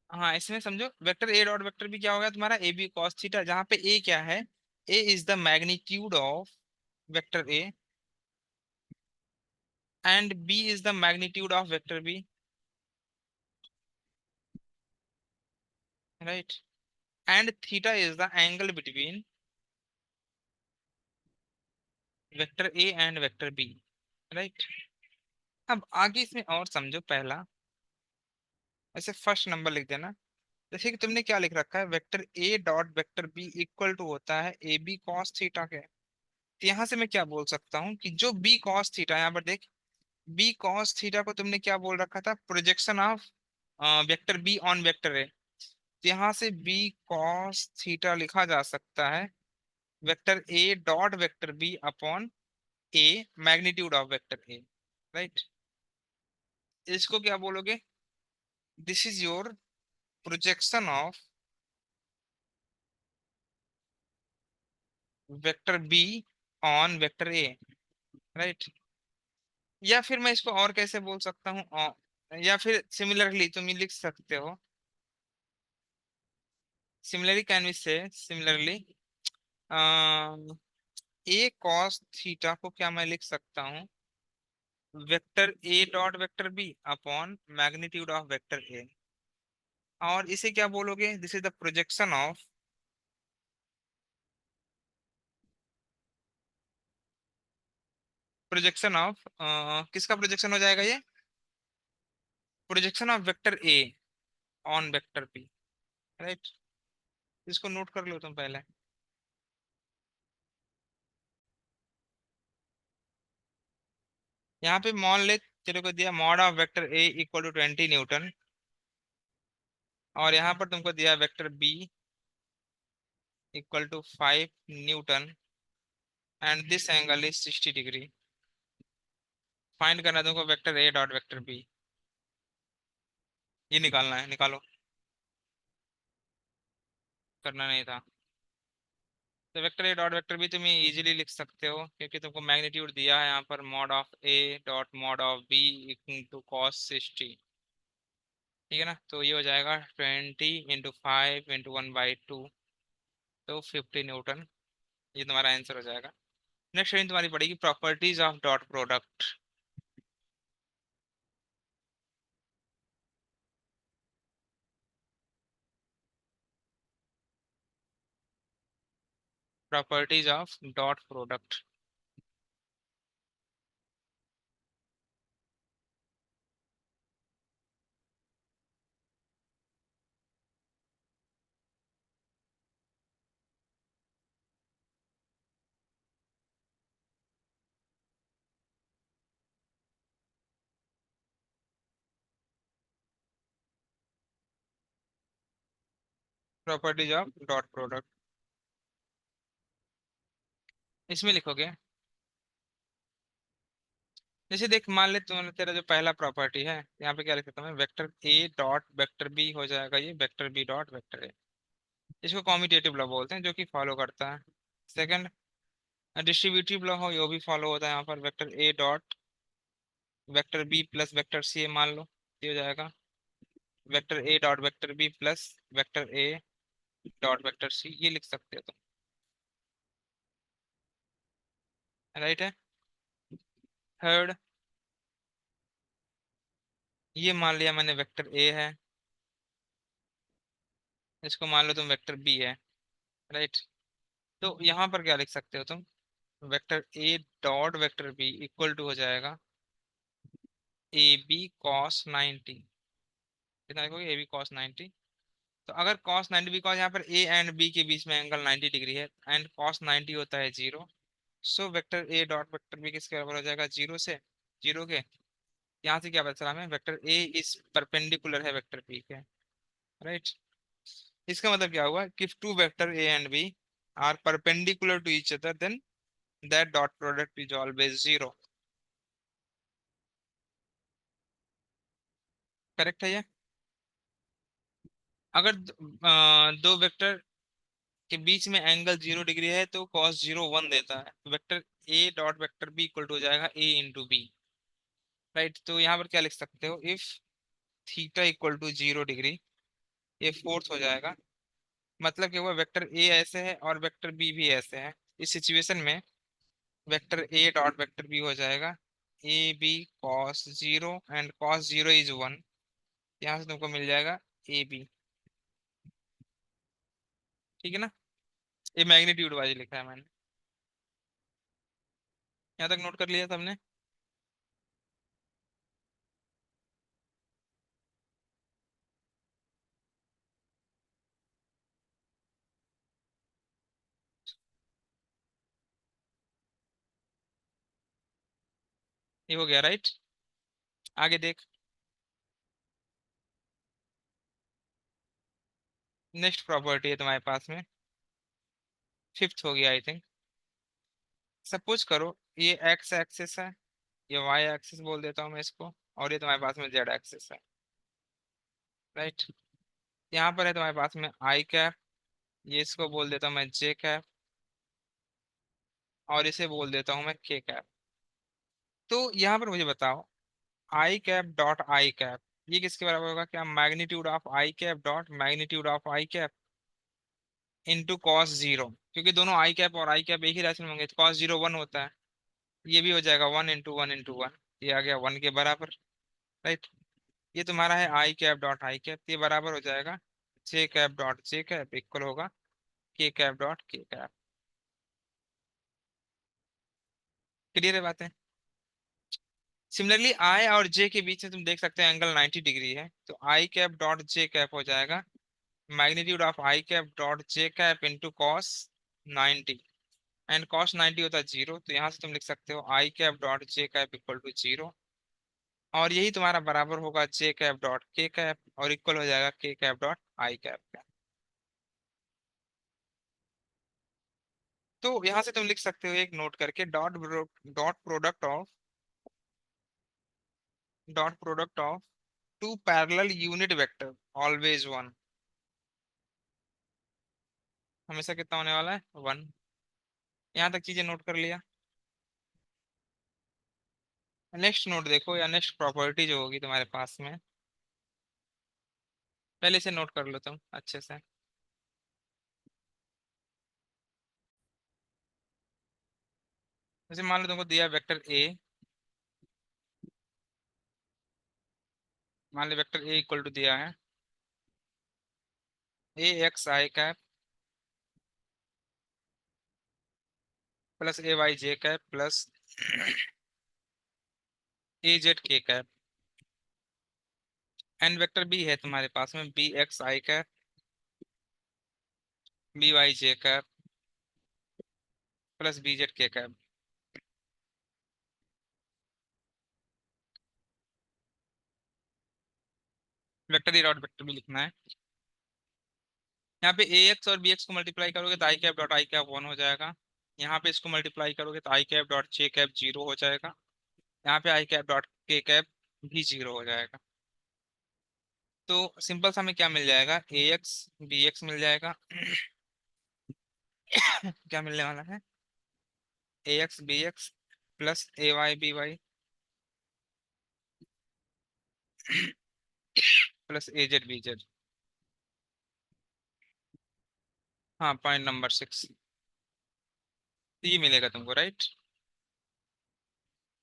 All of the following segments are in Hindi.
हाँ, इसमें समझो vector A dot vector B क्या हो गया तुम्हारा, ए बी कॉस थीटा, जहाँ पे ए क्या है, A is the magnitude of vector A and B is the magnitude of vector B, right, and theta is the angle between vector A and vector B, right. अब आगे इसमें और समझो, पहला ऐसे फर्स्ट नंबर लिख देना। जैसे कि तुमने क्या लिख रखा है, vector A dot vector B equal to होता है ए बी कॉस थीटा के। तो यहाँ से मैं क्या बोल सकता हूँ कि जो बी कॉस थीटा, यहाँ पर देख, बी कॉस थीटा को तुमने क्या बोल रखा था, projection of vector B on vector ए। तो यहाँ से बी कॉस थीटा लिखा जा सकता है vector A dot vector B upon A magnitude of vector A, right. इसको क्या बोलोगे, this is your projection of vector B on vector A, right. या फिर मैं इसको और कैसे बोल सकता हूँ, या फिर सिमिलरली तुम ये लिख सकते हो, similarly can we say, similarly A cos theta को क्या मैं लिख सकता हूँ, vector A dot vector B upon magnitude of vector A. और इसे क्या बोलोगे, this is the projection of, projection of किसका प्रोजेक्शन हो जाएगा ये, projection of vector A on vector B, right. इसको नोट कर लो तुम पहले। यहाँ पे मान ले तेरे को दिया mod of vector A equal to 20 newton, और यहाँ पर तुमको दिया vector B equal to 5 newton and this angle is 60 degree. Find करना है तुमको vector A dot vector B, ये निकालना है, निकालो। करना नहीं था। तो vector A dot vector B तुम इजीली लिख सकते हो, क्योंकि तुमको मैग्नीट्यूड दिया है यहाँ पर, mod of A dot mod of B equal to cos 60, ठीक है ना। तो ये हो जाएगा 20 × 5 × 1/2, तो 50 न्यूटन, ये तुम्हारा आंसर हो जाएगा। नेक्स्ट ट्रेन तुम्हारी पड़ेगी properties of dot product. Properties of dot product. Properties of dot product, इसमें लिखोगे, जैसे देख मान ले तुम, तेरा जो पहला प्रॉपर्टी है यहाँ पे क्या लिख सकता हूँ, vector A dot vector B हो जाएगा ये vector B dot vector A. इसको कॉम्यूटेटिव लॉ बोलते हैं, जो कि फॉलो करता है। सेकंड, डिस्ट्रीब्यूटिव लॉ हो, ये भी फॉलो होता है यहाँ पर, vector A dot vector B plus vector C मान लो, ये हो जाएगा vector A dot vector B plus vector A dot vector C, ये लिख सकते हो तुम, राइट है। थर्ड, ये मान लिया मैंने वेक्टर ए है, इसको मान लो तुम वेक्टर बी है, राइट। तो यहाँ पर क्या लिख सकते हो तुम, vector A dot vector B equal to हो जाएगा ए बी कॉस 90, कितना लिखोगे, ए बी कॉस 90। तो अगर कॉस 90, बिकॉज यहाँ पर ए एंड बी के बीच में एंगल 90 डिग्री है एंड कॉस 90 होता है 0, so vector A dot vector B किसके बराबर हो जाएगा, 0 से, 0 के। यहाँ से क्या पता चला हमें, वेक्टर ए इज परपेंडिकुलर है वेक्टर बी के, राइट। इसका मतलब क्या हुआ कि two vector A and B are perpendicular to each other, then that dot product is always 0। Correct है ये। अगर दो वेक्टर के बीच में एंगल 0 डिग्री है तो कॉस 0 1 देता है, vector A dot vector B equal to हो जाएगा ए इंटू बी, राइट। तो यहाँ पर क्या लिख सकते हो, if theta equal to 0 degree ये फोर्थ हो जाएगा। मतलब कि वो वेक्टर ए ऐसे है और वेक्टर बी भी ऐसे है। इस सिचुएशन में vector A dot vector B हो जाएगा A B cos zero, and cos zero is one. यहाँ से तुमको मिल जाएगा ए बी। ठीक है ना? ये मैग्नीट्यूड वाइज लिखा है मैंने। यहाँ तक नोट कर लिया सबने? ये हो गया राइट। आगे देख। नेक्स्ट प्रॉपर्टी है तुम्हारे पास में, फिफ्थ हो गया आई थिंक। सपोज करो ये एक्स एक्सिस है, ये वाई एक्सिस बोल देता हूँ मैं इसको, और ये तुम्हारे पास में जेड एक्सिस है। राइट। यहाँ पर है तुम्हारे पास में आई कैप, ये इसको बोल देता हूँ मैं जे कैप, और इसे बोल देता हूँ मैं के कैप। तो यहाँ पर मुझे बताओ आई कैप डॉट आई कैप ये किसके बराबर होगा? क्या magnitude of I cap dot magnitude of I cap into cos zero. क्योंकि दोनों आई कैप और आई कैप एक ही राशि में होंगे तो कॉस जीरो वन होता है। ये भी हो जाएगा one into one into one, ये आ गया वन के बराबर। राइट। ये तुम्हारा है I cap dot I cap, ये बराबर हो जाएगा J cap dot J cap equal होगा K cap dot K cap. Clear है बातें? सिमिलरली आई और जे के बीच में तुम देख सकते हैं एंगल 90 डिग्री है, तो I cap dot J cap हो जाएगा magnitude of I cap dot J cap into cos 90, and cos 90 होता है जीरो, तो यहाँ से तुम लिख सकते हो I cap dot J cap equal to zero. और यही तुम्हारा बराबर होगा J cap dot K cap, और इक्वल हो जाएगा के कैप डॉट आई कैप का। तो यहाँ से तुम लिख सकते हो एक नोट करके dot product of two parallel unit vector always one. हमेशा कितना होने वाला है? वन। यहाँ तक चीजें नोट कर लिया। नेक्स्ट नोट देखो, या नेक्स्ट प्रॉपर्टी जो होगी तुम्हारे पास में, पहले इसे नोट कर लो तुम अच्छे से। जैसे मान लो तुमको दिया वेक्टर ए, मान लो वेक्टर ए इक्वल टू दिया है A X I cap plus A Y J cap plus A Z K cap. And vector B है तुम्हारे पास में B X I cap B Y J cap plus B Z K cap. Vector A dot vector B लिखना है। यहाँ पे ए एक्स और बी एक्स को मल्टीप्लाई करोगे तो I cap dot I cap one हो जाएगा। यहाँ पे इसको मल्टीप्लाई करोगे तो I cap dot J cap zero हो जाएगा। यहाँ पे I cap dot K cap भी जीरो हो जाएगा। तो सिंपल सा हमें क्या मिल जाएगा? ए एक्स बी एक्स मिल जाएगा। क्या मिलने वाला है? A X B X plus A Y B Y plus A Z B Z. हाँ, पॉइंट नंबर सिक्स। ये मिलेगा तुमको राइट।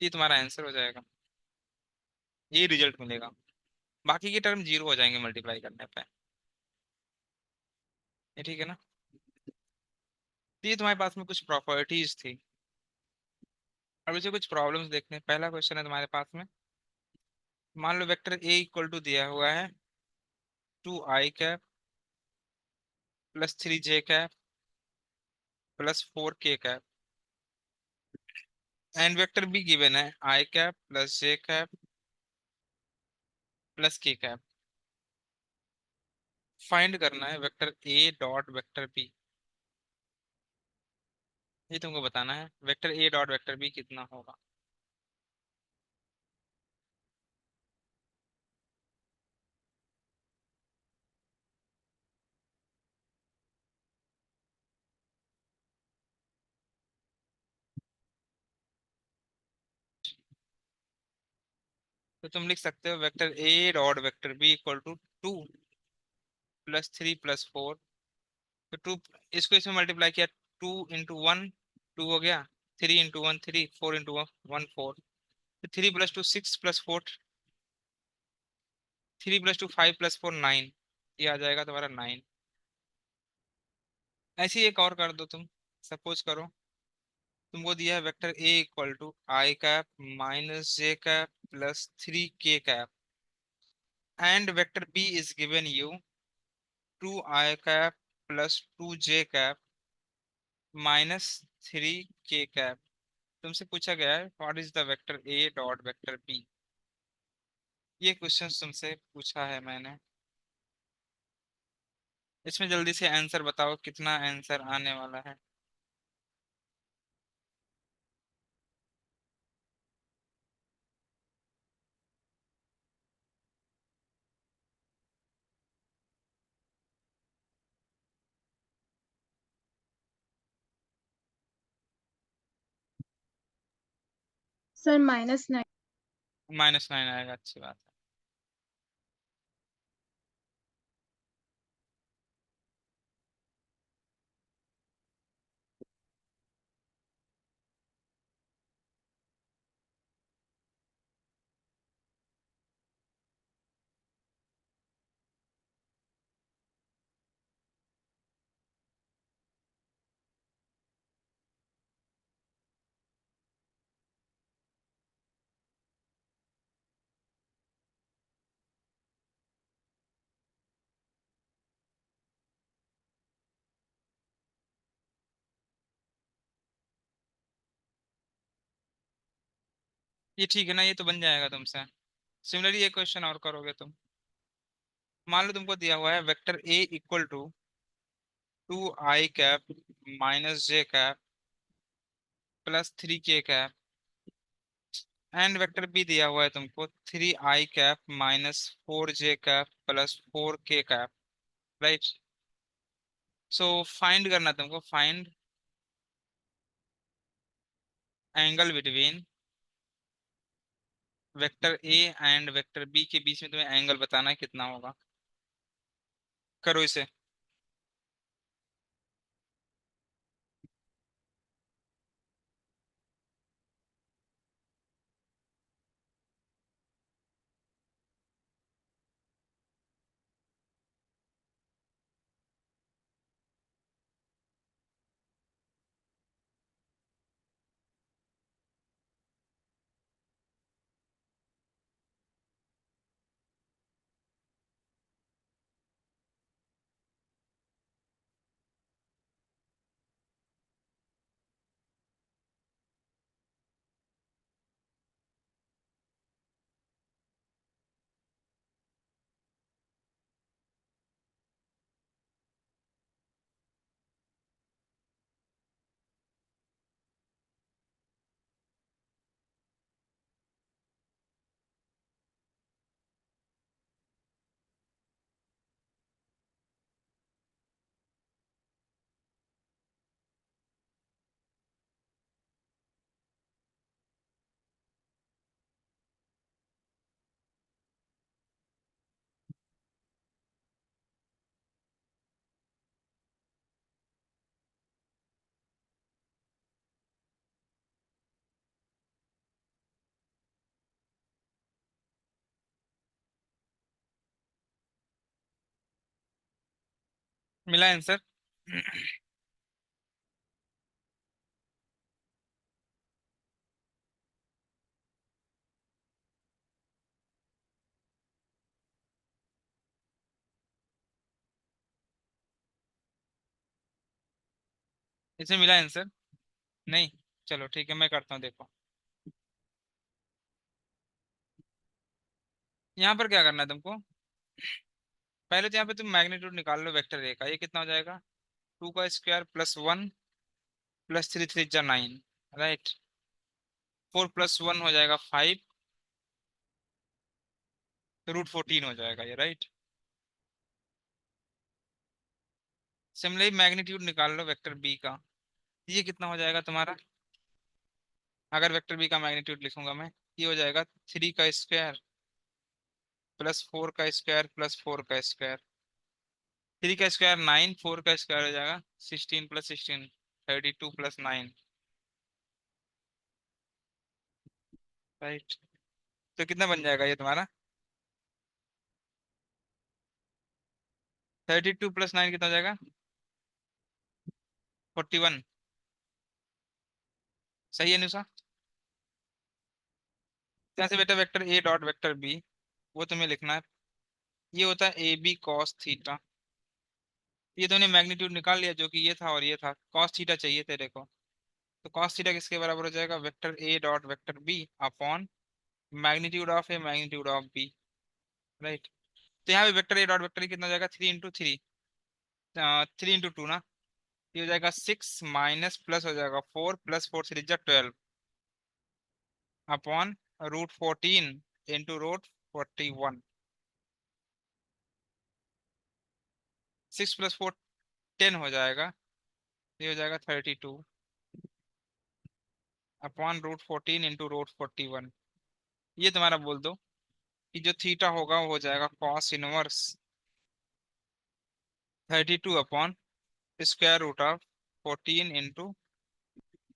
ये तुम्हारा आंसर हो जाएगा, ये रिजल्ट मिलेगा। बाकी के टर्म जीरो हो जाएंगे मल्टीप्लाई करने पे। ये ठीक है ना? तो ये तुम्हारे पास में कुछ प्रॉपर्टीज थी। अब इसे कुछ प्रॉब्लम्स देखते हैं। पहला क्वेश्चन है तुम्हारे पास में, मान लो वेक्टर ए इक्वल टू दिया हुआ है two I cap plus three J cap plus four K cap, and vector B given है I cap plus J cap plus K cap. Find करना है vector A dot vector B. ये तुमको बताना है vector A dot vector B कितना होगा। तो तुम लिख सकते हो vector A dot vector B equal to two +3 + 4, तो टू, इसको इसमें मल्टीप्लाई किया, 2 × 1 2 हो गया, 3 × 1 3, 4 × 1 4, तो 3 + 2 6 + 4, 3 + 2 5 + 4 9, ये आ जाएगा तुम्हारा 9। ऐसे ही एक और कर दो तुम। सपोज करो तुमको दिया है vector A = I⁻J⁻+3K, and vector B is given you 2I⁻+2J⁻−3K। तुमसे पूछा गया है what is the vector A dot vector B। ये क्वेश्चन तुमसे पूछा है मैंने। इसमें जल्दी से आंसर बताओ, कितना आंसर आने वाला है। सर -9। -9 आएगा, अच्छी बात है। ये ठीक है ना, ये तो बन जाएगा तुमसे। सिमिलरली ये क्वेश्चन और करोगे तुम। मान लो तुमको दिया हुआ है vector A = 2I⁻J⁻+3K, and vector B दिया हुआ है तुमको 3I⁻−4J+4K। राइट। सो फाइंड करना है तुमको, find angle between vector A and vector B के बीच में तुम्हें एंगल बताना है कितना होगा। करो इसे। मिला आंसर? इसे मिला आंसर? नहीं। चलो ठीक है, मैं करता हूँ, देखो। यहाँ पर क्या करना है तुमको, पहले तो यहाँ पे तुम मैग्नीट्यूड निकाल लो वेक्टर ए का। ये कितना हो जाएगा, 2 का स्क्वायर +1 +3 3 × 9, राइट। 4 + 1 हो जाएगा 5, तो √14 हो जाएगा ये, राइट। सिमिलरली मैग्नीट्यूड निकाल लो वेक्टर बी का। ये कितना हो जाएगा तुम्हारा, अगर वेक्टर बी का मैग्नीट्यूड लिखूंगा मैं, ये हो जाएगा 3 का स्क्वायर +4 का स्क्वायर +4 का स्क्वायर। 3 का स्क्वायर 9, 4 का स्क्वायर हो जाएगा 16 प्लस 16, 32 प्लस 9, राइट। तो कितना बन जाएगा ये तुम्हारा? 32 प्लस 9 कितना हो जाएगा? 41। सही है अनुषा? यहाँ से बेटा vector A dot vector B, वो तुम्हें लिखना है। ये होता है ए बी कॉस थीटा। ये तुमने मैग्नीट्यूड निकाल लिया, जो कि ये था और ये था, कॉस थीटा चाहिए तेरे को। तो कॉस थीटा किसके बराबर हो जाएगा? Vector A dot vector B upon magnitude of A magnitude of B, right. तो यहाँ पे वेक्टर ए डॉट वेक्टर कितना हो जाएगा? 3 इंटू 3, 3 इंटू 2 ना। ये हो जाएगा 6 माइनस प्लस हो जाएगा 4 प्लस 4 3 जा 12 अपॉन √14 इंटू √41। 6 + 4 10 हो जाएगा। ये हो जाएगा 32 अपॉन √14 इंटू √41। ये तुम्हारा बोल दो कि जो थीटा होगा वो हो जाएगा cos inverse 32 upon square root of 14 into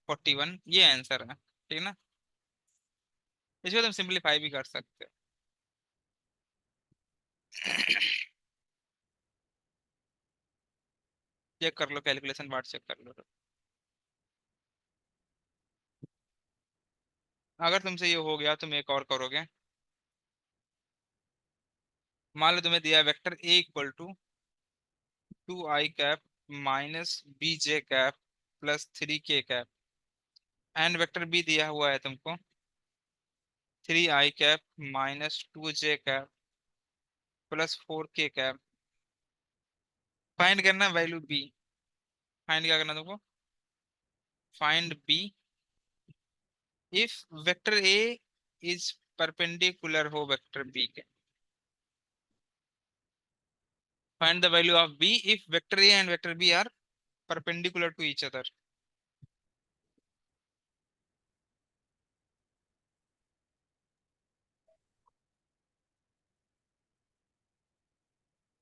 41। ये आंसर है, ठीक है ना? इसको तुम सिंप्लीफाई भी कर सकते हो। चेक कर लो, कैलकुलेशन पार्ट चेक कर लो। अगर तुमसे ये हो गया तुम एक और करोगे। मान लो तुम्हें दिया vector A equal to 2i cap minus B J cap plus 3k cap, and vector B दिया हुआ है तुमको 3i cap minus 2j cap plus 4k cap. Find करना वैल्यू बी। फाइंड क्या करना तुमको? Find B if vector A is perpendicular हो वेक्टर बी के। Find the value of B if vector A and vector B are perpendicular to each other.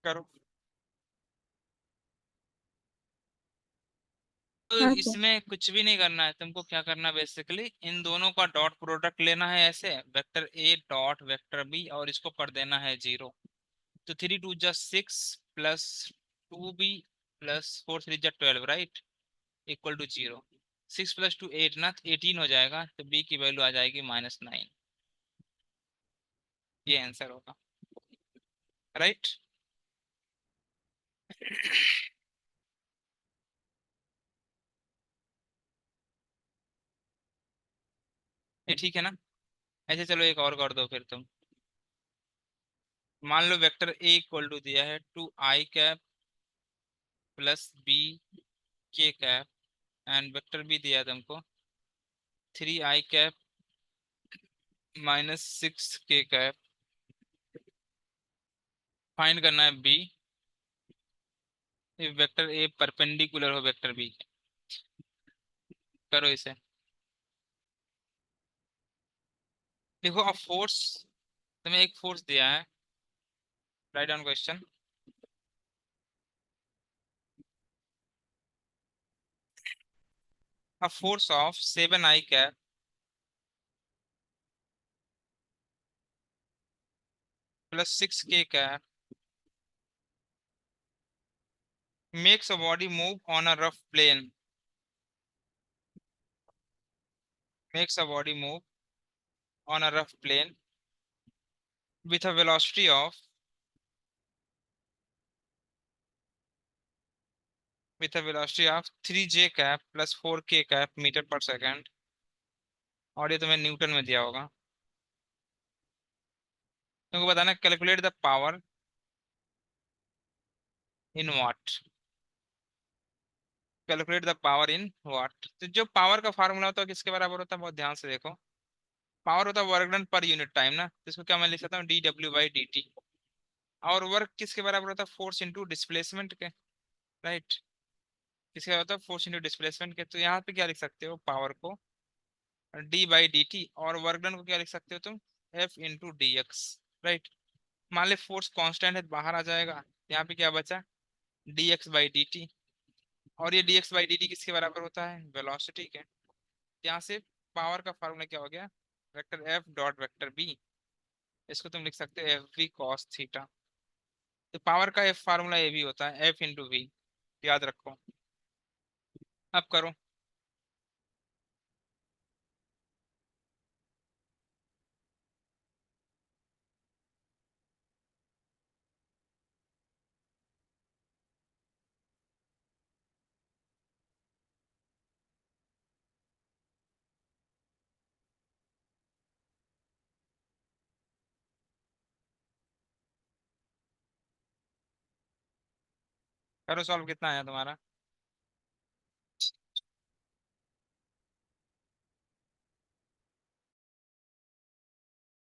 करो। तो हाँ सर। इसमें कुछ भी नहीं करना है तुमको। क्या करना है बेसिकली, इन दोनों का डॉट प्रोडक्ट लेना है ऐसे, vector A dot vector B, और इसको कर देना है 0। तो 3 2 जा 6 प्लस 2b प्लस 4 3 जा 12, राइट, इक्वल टू 0। 6 + 2 8 ना, तो 18 हो जाएगा। तो बी की वैल्यू आ जाएगी -9। ये आंसर होगा, राइट। ये ठीक है ना? ऐसे चलो एक और कर दो फिर तुम। मान लो वेक्टर ए इक्वल टू दिया है 2i cap plus b k cap, and vector B दिया है तुमको 3i cap -6k cap. Find करना है B if vector A perpendicular हो वेक्टर बी के। करो इसे। देखो अब फोर्स, तुम्हें एक फोर्स दिया है, write down question. A force of 7i cap plus 6k cap makes a body move on a rough plane, makes a body move on a rough plane with a velocity of, with a velocity of 3j cap plus 4k cap metre पर सेकेंड। और ये तुम्हें न्यूटन में दिया होगा। तुमको बताना calculate the power in watt. Calculate the power in watt. तो जो पावर का फार्मूला होता है किसके बराबर होता है, बहुत ध्यान से देखो। पावर होता है work done per unit time ना, तो इसको क्या मैं लिख सकता हूँ, dw/dt। और वर्क किसके बराबर होता है? फोर्स इंटू डिस्प्लेसमेंट के, राइट। किसका होता है? फोर्स इंटू डिस्प्लेसमेंट के। तो यहाँ पे क्या लिख सकते हो पावर को? d/dt। और वर्क डन को क्या लिख सकते हो तुम? F × dx, right. मान ले फोर्स कांस्टेंट है, बाहर आ जाएगा। यहाँ पे क्या बचा? D x by D T. और ये D x by D T किसके बराबर होता है, वेलोसिटी के। यहाँ से पावर का फार्मूला क्या हो गया, vector F dot vector B, इसको तुम लिख सकते हो एफ वी कॉस थीटा। तो पावर का एफ फार्मूला ये भी होता है एफ इंटू वी, याद रखो। अब करो। करो सॉल्व, कितना आया तुम्हारा।